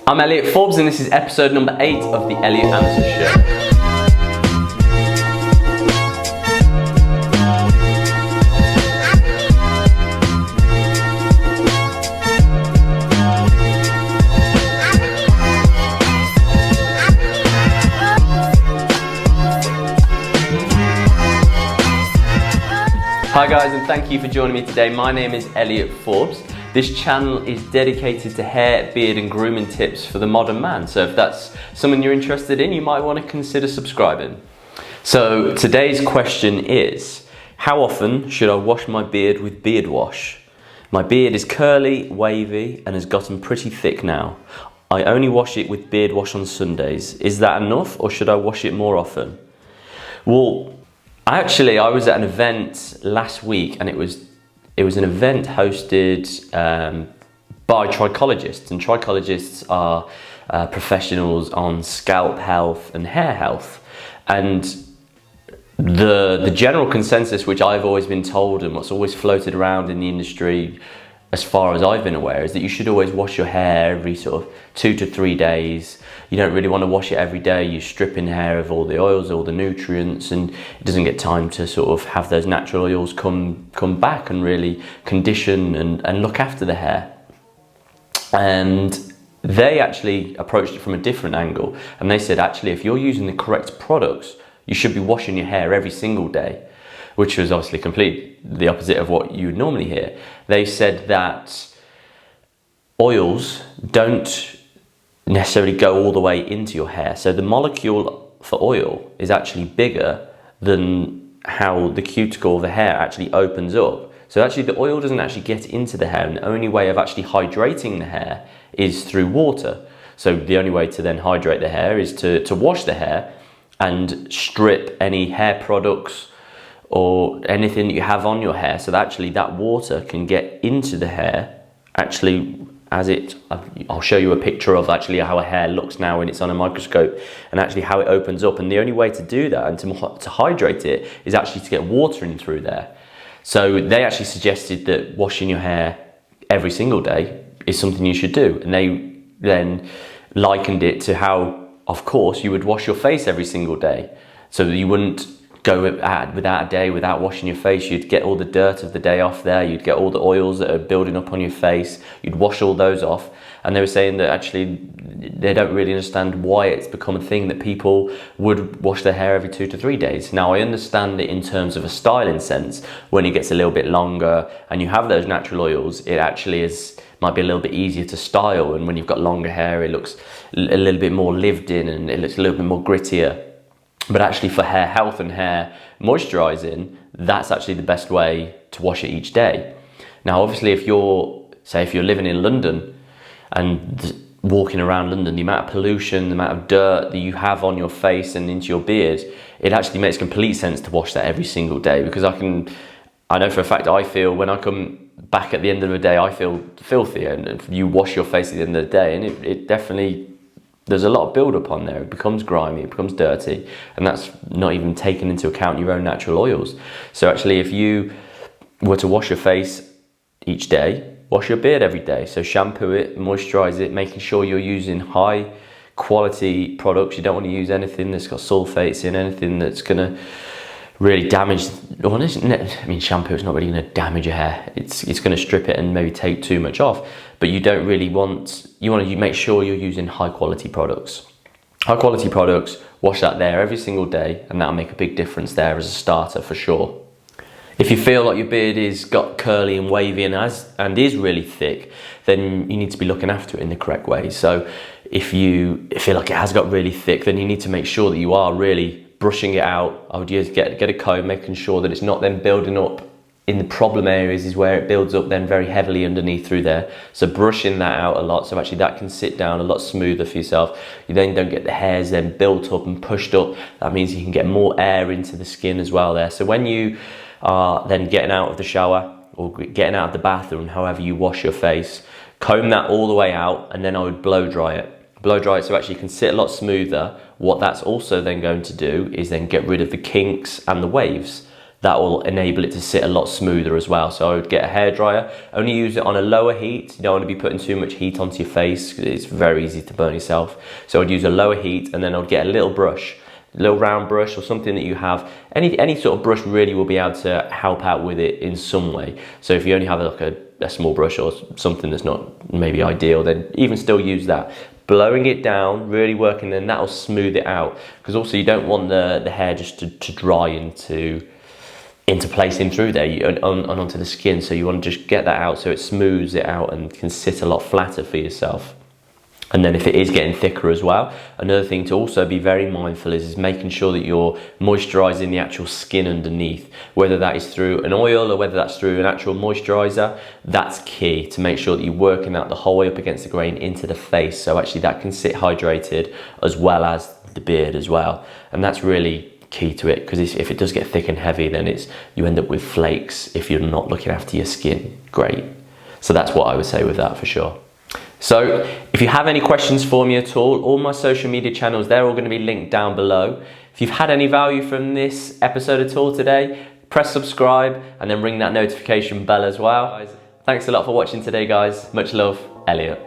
I'm Elliot Forbes and this is episode number 8 of the Elliot Answers Show. Hi guys, and thank you for joining me today. My name is Elliot Forbes. This channel is dedicated to hair, beard and grooming tips for the modern man. So if that's something you're interested in, you might want to consider subscribing. So today's question is, how often should I wash my beard with beard wash? My beard is curly, wavy and has gotten pretty thick now. I only wash it with beard wash on Sundays. Is that enough or should I wash it more often? Well, I was at an event last week and it was an event hosted by trichologists, and trichologists are professionals on scalp health and hair health. And the general consensus, which I've always been told and what's always floated around in the industry as far as I've been aware, is that you should always wash your hair every sort of 2 to 3 days. You don't really want to wash it every day. You're stripping the hair of all the oils, all the nutrients, and it doesn't get time to sort of have those natural oils come back and really condition and look after the hair. And they actually approached it from a different angle, and they said, actually, if you're using the correct products, you should be washing your hair every single day, which was obviously completely the opposite of what you would normally hear. They said that oils don't necessarily go all the way into your hair. So the molecule for oil is actually bigger than how the cuticle of the hair actually opens up. So actually the oil doesn't actually get into the hair, and the only way of actually hydrating the hair is through water. So the only way to then hydrate the hair is to wash the hair and strip any hair products or anything that you have on your hair, so that actually that water can get into the hair. Actually, I'll show you a picture of actually how a hair looks now when it's on a microscope, and actually how it opens up. And the only way to do that and to hydrate it is actually to get water in through there. So they actually suggested that washing your hair every single day is something you should do. And they then likened it to how, of course, you would wash your face every single day. So that you wouldn't go without a day without washing your face. You'd get all the dirt of the day off there, you'd get all the oils that are building up on your face, you'd wash all those off. And they were saying that actually they don't really understand why it's become a thing that people would wash their hair every 2 to 3 days. Now I understand it in terms of a styling sense. When it gets a little bit longer and you have those natural oils, it actually might be a little bit easier to style, and when you've got longer hair it looks a little bit more lived in and it looks a little bit more grittier. But actually for hair health and hair moisturizing, that's actually the best way to wash it each day. Now obviously if you're living in London and walking around London, the amount of pollution, the amount of dirt that you have on your face and into your beard, it actually makes complete sense to wash that every single day, because I know for a fact I feel when I come back at the end of the day, I feel filthy, and you wash your face at the end of the day and it definitely, there's a lot of build up on there. It becomes grimy, it becomes dirty, and that's not even taking into account your own natural oils. So actually if you were to wash your face each day, wash your beard every day. So shampoo it, moisturize it, making sure you're using high quality products. You don't want to use anything that's got sulfates in, anything that's going to really damage, shampoo is not really going to damage your hair. It's going to strip it and maybe take too much off, but you don't really want, you want to make sure you're using high quality products. High quality products, wash that there every single day, and that'll make a big difference there as a starter for sure. If you feel like your beard is got curly and wavy and is really thick, then you need to be looking after it in the correct way. So if you feel like it has got really thick, then you need to make sure that you are really brushing it out. I would get a comb, making sure that it's not then building up in the problem areas, is where it builds up then very heavily underneath through there. So brushing that out a lot, so actually that can sit down a lot smoother for yourself. You then don't get the hairs then built up and pushed up. That means you can get more air into the skin as well there. So when you are then getting out of the shower or getting out of the bathroom, however you wash your face, comb that all the way out, and then I would blow dry it. Blow dry it so actually you can sit a lot smoother. What that's also then going to do is then get rid of the kinks and the waves. that will enable it to sit a lot smoother as well. So I would get a hairdryer, only use it on a lower heat. You don't want to be putting too much heat onto your face because it's very easy to burn yourself. So I'd use a lower heat, and then I'd get a little brush, a little round brush or something that you have. Any sort of brush really will be able to help out with it in some way. So if you only have like a small brush or something that's not maybe ideal, then even still use that. Blowing it down, really working, then that'll smooth it out. Because also you don't want the hair just to dry into place in through there and onto the skin. So you want to just get that out so it smooths it out and can sit a lot flatter for yourself. And then if it is getting thicker as well, another thing to also be very mindful is making sure that you're moisturising the actual skin underneath, whether that is through an oil or whether that's through an actual moisturiser. That's key to make sure that you're working out the whole way up against the grain into the face, so actually that can sit hydrated as well as the beard as well. And that's really key to it, because if it does get thick and heavy, then you end up with flakes if you're not looking after your skin. Great. So that's what I would say with that for sure. So if you have any questions for me at all my social media channels, they're all going to be linked down below. If you've had any value from this episode at all today, press subscribe and then ring that notification bell as well. Thanks a lot for watching today, guys. Much love, Elliot.